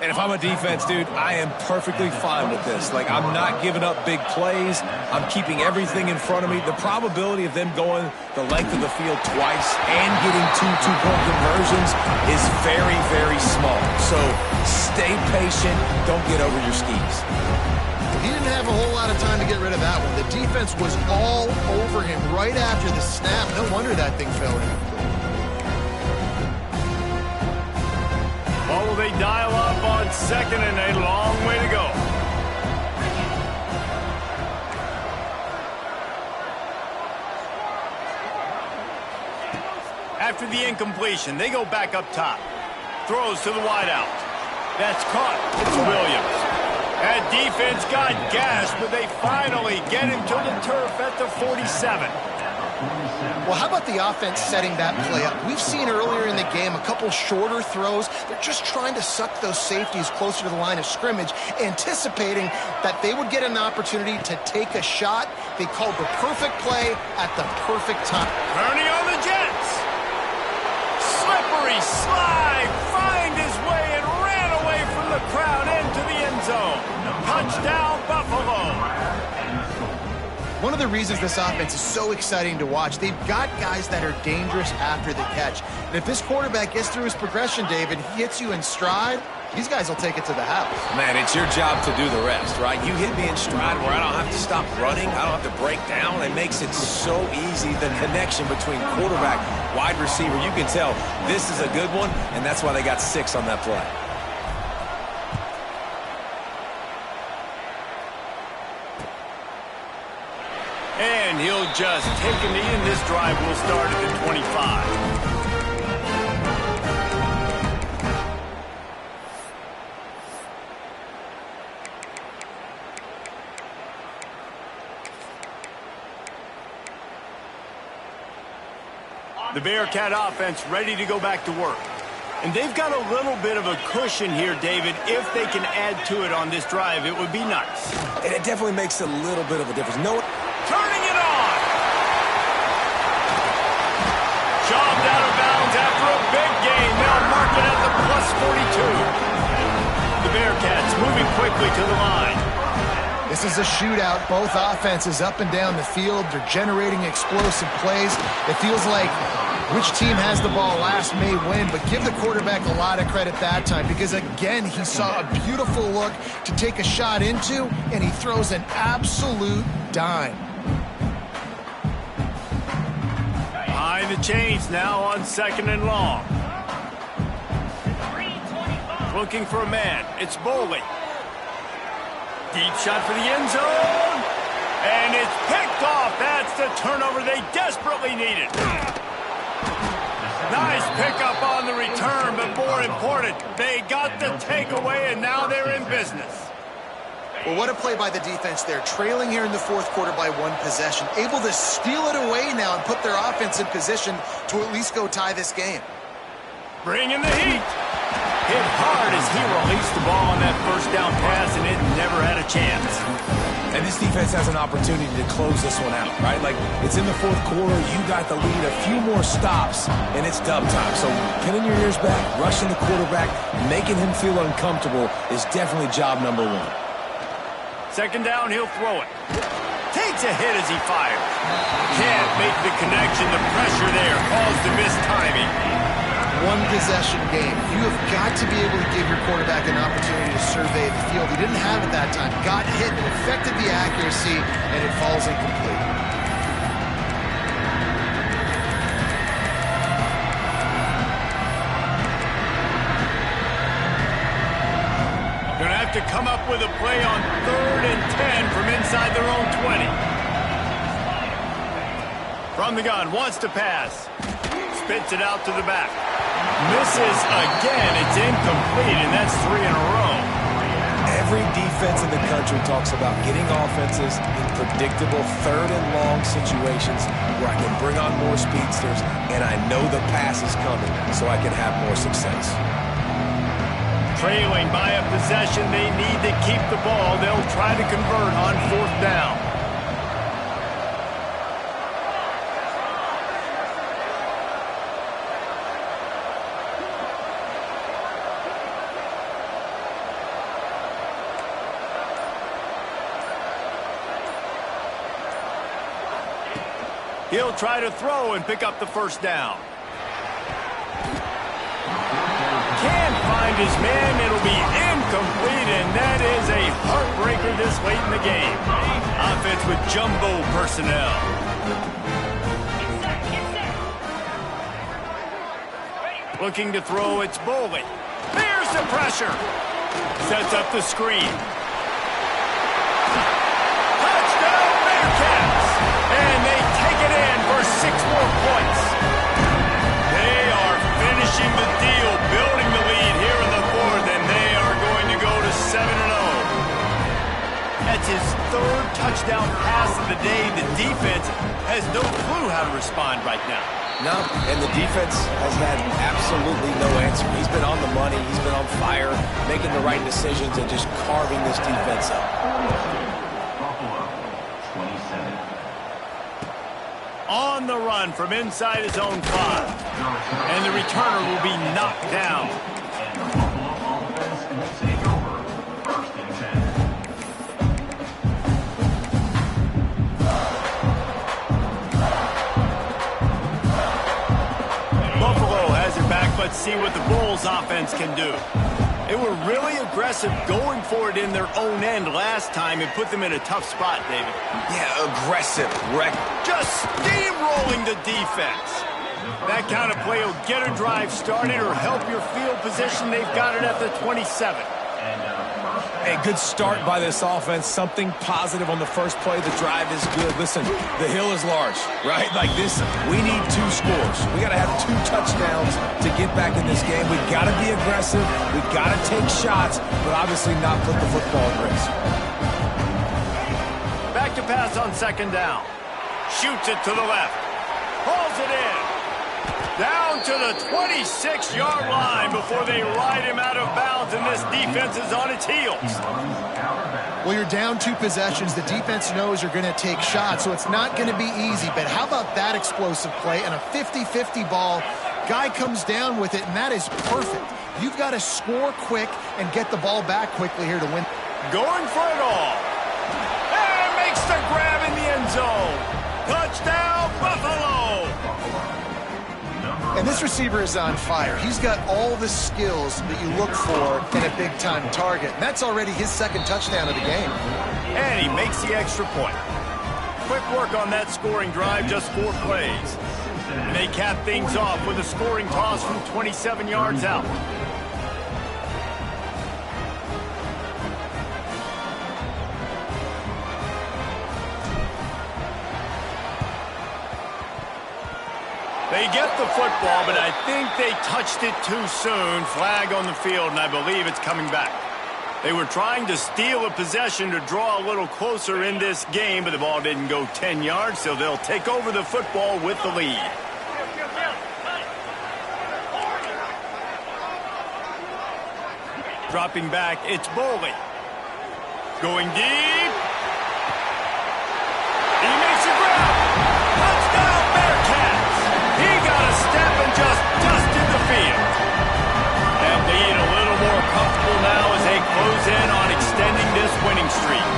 And if I'm a defense, dude, I am perfectly fine with this. Like, I'm not giving up big plays. I'm keeping everything in front of me. The probability of them going the length of the field twice and getting two two-point conversions is very, very small. So stay patient. Don't get over your skis. He didn't have a whole lot of time to get rid of that one. The defense was all over him right after the snap. No wonder that thing fell in. Or will they dial up on second and a long way to go? After the incompletion, they go back up top. Throws to the wideout. That's caught. It's Williams. That defense got gashed, but they finally get him to the turf at the 47. Well, how about the offense setting that play up? We've seen earlier in the game a couple shorter throws. They're just trying to suck those safeties closer to the line of scrimmage, anticipating that they would get an opportunity to take a shot. They called the perfect play at the perfect time. Kearney on the Jets. Slippery slide. Find his way and ran away from the crowd into the end zone. Touchdown, Buffalo. One of the reasons this offense is so exciting to watch, they've got guys that are dangerous after the catch. And if this quarterback gets through his progression, David, he hits you in stride, these guys will take it to the house. Man, it's your job to do the rest, right? You hit me in stride where I don't have to stop running. I don't have to break down. It makes it so easy, the connection between quarterback, wide receiver. You can tell this is a good one, and that's why they got 6 on that play. And he'll just take a knee, and this drive will start at the 25. The Bearcat offense ready to go back to work. And they've got a little bit of a cushion here, David. If they can add to it on this drive, it would be nice. And it definitely makes a little bit of a difference. Turning it on. Shoved out of bounds after a big gain. Now mark it at the +42. The Bearcats moving quickly to the line. This is a shootout. Both offenses up and down the field. They're generating explosive plays. It feels like which team has the ball last may win, but give the quarterback a lot of credit that time because, again, he saw a beautiful look to take a shot into, and he throws an absolute dime. Behind the chains now on second and long. Looking for a man. It's Boley. Deep shot for the end zone. And it's picked off. That's the turnover they desperately needed. Nice pickup on the return, but more important, they got the takeaway, and now they're in business. Well, what a play by the defense there. Trailing here in the fourth quarter by 1 possession. Able to steal it away now and put their offense in position to at least go tie this game. Bring in the heat. Hit hard as he released the ball on that first down pass, and it never had a chance. And this defense has an opportunity to close this one out, right? Like, it's in the fourth quarter, you got the lead, a few more stops, and it's dub time. So pinning your ears back, rushing the quarterback, making him feel uncomfortable is definitely job number 1. Second down, he'll throw it. Takes a hit as he fires. Can't make the connection. The pressure there caused the missed timing. 1 possession game. You have got to be able to give your quarterback an opportunity to survey the field. He didn't have it that time. Got hit, it affected the accuracy, and it falls incomplete. Going to have to come up with a play on 3rd and 10 from inside their own 20. From the gun, wants to pass. Spits it out to the back. Misses again. It's incomplete, and that's 3 in a row. Every defense in the country talks about getting offenses in predictable third and long situations where I can bring on more speedsters and I know the pass is coming so I can have more success. Trailing by a possession, they need to keep the ball. They'll try to convert on 4th down. He'll try to throw and pick up the 1st down. Can't find his man. It'll be incomplete, and that is a heartbreaker this late in the game. Offense with jumbo personnel. Looking to throw, it's Bowling. There's the pressure. Sets up the screen. Touchdown, Bearcats! And they take it in for 6 more points. They are finishing the deal, building the lead here in the 4th, and they are going to go to 7-0. That's his 3rd touchdown pass of the day. The defense has no clue how to respond right now. No, and the defense has had absolutely no answer. He's been on the money. He's been on fire, making the right decisions and just carving this defense up. On the run from inside his own 5. And the returner will be knocked down. Buffalo has it back. Let's see what the Bulls offense can do. They were really aggressive going for it in their own end last time and put them in a tough spot, David. Yeah, aggressive, wreck. Just steamrolling the defense. That kind of play will get a drive started or help your field position. They've got it at the 27. Hey, good start by this offense. Something positive on the first play. The drive is good. Listen, the hill is large, right? Like this, we need 2 scores. We got to have 2 touchdowns to get back in this game. We got to be aggressive. We got to take shots, but obviously not put the football at risk. Back to pass on 2nd down. Shoots it to the left. Pulls it in. Down to the 26-yard line before they ride him out of bounds, and this defense is on its heels. Well, you're down 2 possessions. The defense knows you're going to take shots, so it's not going to be easy. But how about that explosive play and a 50-50 ball? Guy comes down with it, and that is perfect. You've got to score quick and get the ball back quickly here to win. Going for it all. And makes the grab in the end zone. Touchdown, Buffalo! And this receiver is on fire. He's got all the skills that you look for in a big-time target. And that's already his 2nd touchdown of the game. And he makes the extra point. Quick work on that scoring drive, just 4 plays. And they cap things off with a scoring toss from 27 yards out. They get the football, but I think they touched it too soon. Flag on the field, and I believe it's coming back. They were trying to steal a possession to draw a little closer in this game, but the ball didn't go 10 yards, so they'll take over the football with the lead. Dropping back, it's Bowling. Going deep. He makes a grab. Touchdown, Bearcats. He got a step and just dusted the field. That lead a little more comfortable now as they close in on extending this winning streak.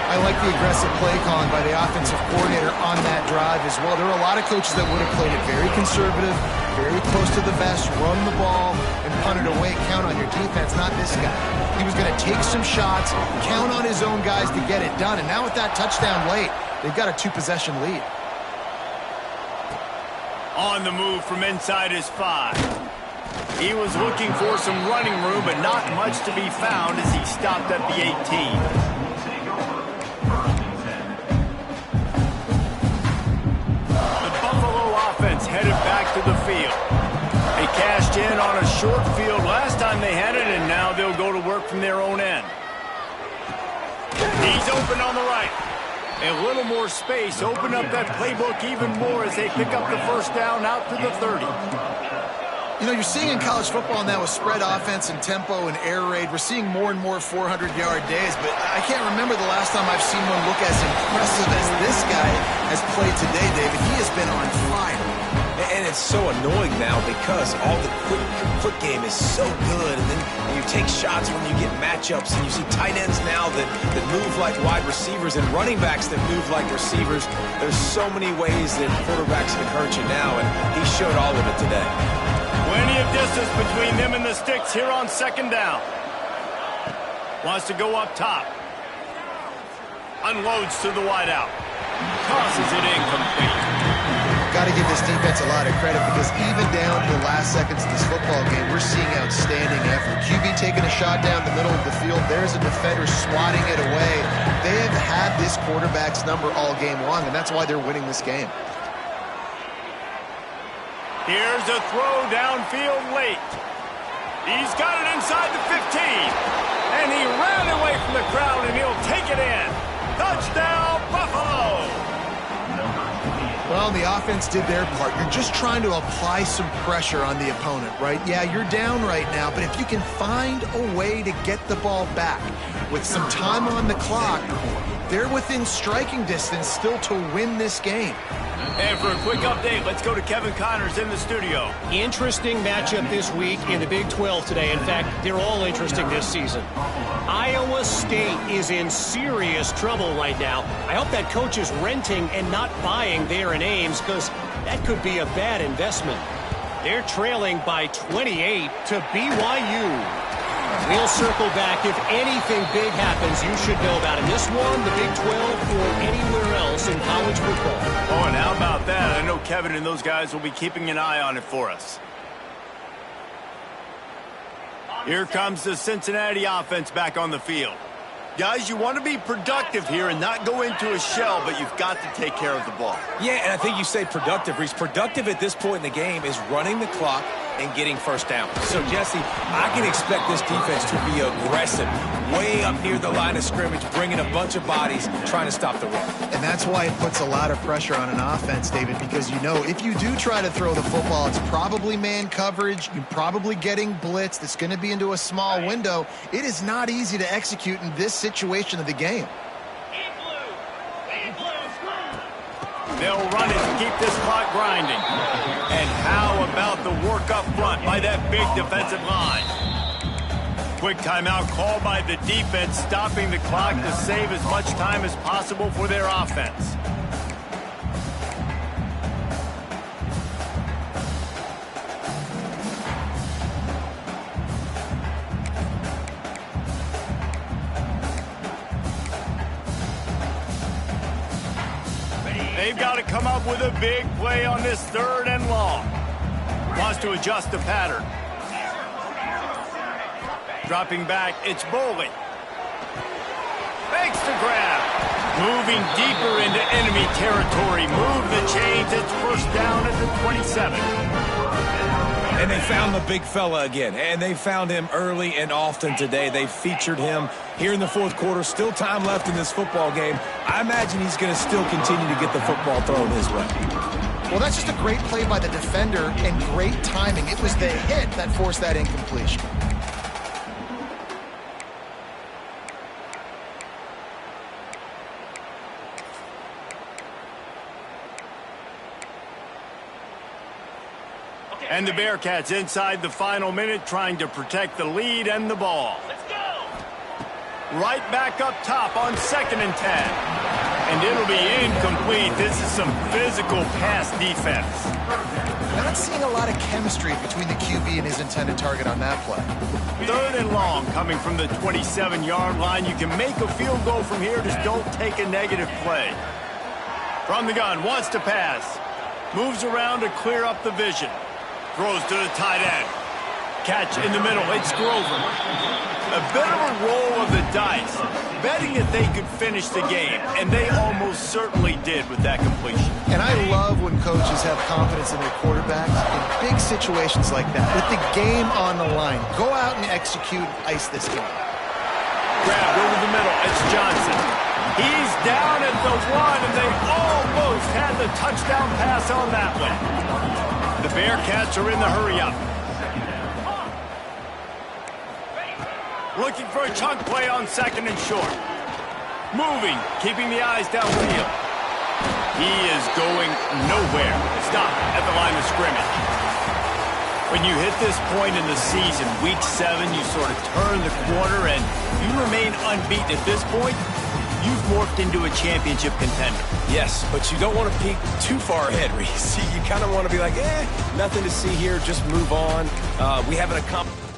I like the aggressive play calling by the offensive coordinator on that drive as well. There are a lot of coaches that would have played it very conservative, very close to the vest, run the ball, and punt it away. Count on your defense, not this guy. He was going to take some shots, count on his own guys to get it done. And now with that touchdown late, they've got a 2-possession lead. On the move from inside his 5. He was looking for some running room, but not much to be found as he stopped at the 18. field. They cashed in on a short field last time they had it, and now they'll go to work from their own end. He's open on the right. A little more space. Open up that playbook even more as they pick up the first down out to the 30. You know, you're seeing in college football now with spread offense and tempo and air raid, we're seeing more and more 400-yard days, but I can't remember the last time I've seen one look as impressive as this guy has played today, David. He has been on fire. And it's so annoying now because all the quick game is so good, and then you take shots when you get matchups, and you see tight ends now that move like wide receivers and running backs that move like receivers. There's so many ways that quarterbacks can hurt you now, and he showed all of it today. Plenty of distance between them and the sticks here on second down. Wants to go up top. Unloads to the wideout. Tosses it incomplete. Got to give this defense a lot of credit because even down to the last seconds of this football game, we're seeing outstanding effort. QB taking a shot down the middle of the field. There's a defender swatting it away. They have had this quarterback's number all game long, and that's why they're winning this game. Here's a throw downfield late. He's got it inside the 15. And he ran away from the crowd, and he'll take it in. Touchdown, Buffalo! Well, the offense did their part. You're just trying to apply some pressure on the opponent, right? Yeah, you're down right now, but if you can find a way to get the ball back with some time on the clock, they're within striking distance still to win this game. And for a quick update, let's go to Kevin Connors in the studio. Interesting matchup this week in the Big 12 today. In fact, they're all interesting this season. Iowa State is in serious trouble right now. I hope that coach is renting and not buying there in Ames, because that could be a bad investment. They're trailing by 28 to BYU. We'll circle back. If anything big happens, you should know about it. This one, the Big 12, or anywhere else in college football. Oh, and how about that? I know Kevin and those guys will be keeping an eye on it for us. Here comes the Cincinnati offense back on the field. Guys, you want to be productive here and not go into a shell, but you've got to take care of the ball. Yeah, and I think you say productive, Reese. Productive at this point in the game is running the clock and getting first down. So, Jesse, I can expect this defense to be aggressive, way up near the line of scrimmage, bringing a bunch of bodies, trying to stop the run. And that's why it puts a lot of pressure on an offense, David, because you know if you do try to throw the football, it's probably man coverage, you're probably getting blitzed, it's going to be into a small window. It is not easy to execute in this situation of the game. They'll run it to keep this clock grinding. And how about the work up front by that big defensive line? Quick timeout called by the defense, stopping the clock to save as much time as possible for their offense. They've got to come up with a big play on this 3rd and long. Wants to adjust the pattern. Dropping back, it's Bowling. Fakes to grab. Moving deeper into enemy territory. Move the chains. It's first down at the 27. And they found the big fella again, and they found him early and often today. They featured him here in the 4th quarter. Still time left in this football game. I imagine he's going to still continue to get the football thrown his way. Well, that's just a great play by the defender and great timing. It was the hit that forced that incompletion. And the Bearcats inside the final minute trying to protect the lead and the ball. Let's go! Right back up top on 2nd and 10. And it'll be incomplete. This is some physical pass defense. Not seeing a lot of chemistry between the QB and his intended target on that play. 3rd and long coming from the 27-yard line. You can make a field goal from here. Just don't take a negative play. From the gun, wants to pass. Moves around to clear up the vision. Throws to the tight end. Catch in the middle. It's Grover. A bit of a roll of the dice, betting that they could finish the game, and they almost certainly did with that completion. And I love when coaches have confidence in their quarterbacks in big situations like that. With the game on the line, go out and execute, ice this game. Grabbed over the middle, it's Johnson. He's down at the 1, and they almost had the touchdown pass on that one. The Bearcats are in the hurry-up. Looking for a chunk play on 2nd and short. Moving, keeping the eyes downfield. He is going nowhere. Stop at the line of scrimmage. When you hit this point in the season, week 7, you sort of turn the corner and you remain unbeaten at this point. You've morphed into a championship contender. Yes, but you don't want to peek too far ahead, Reese. You kind of want to be like, nothing to see here, just move on. We haven't accomplished...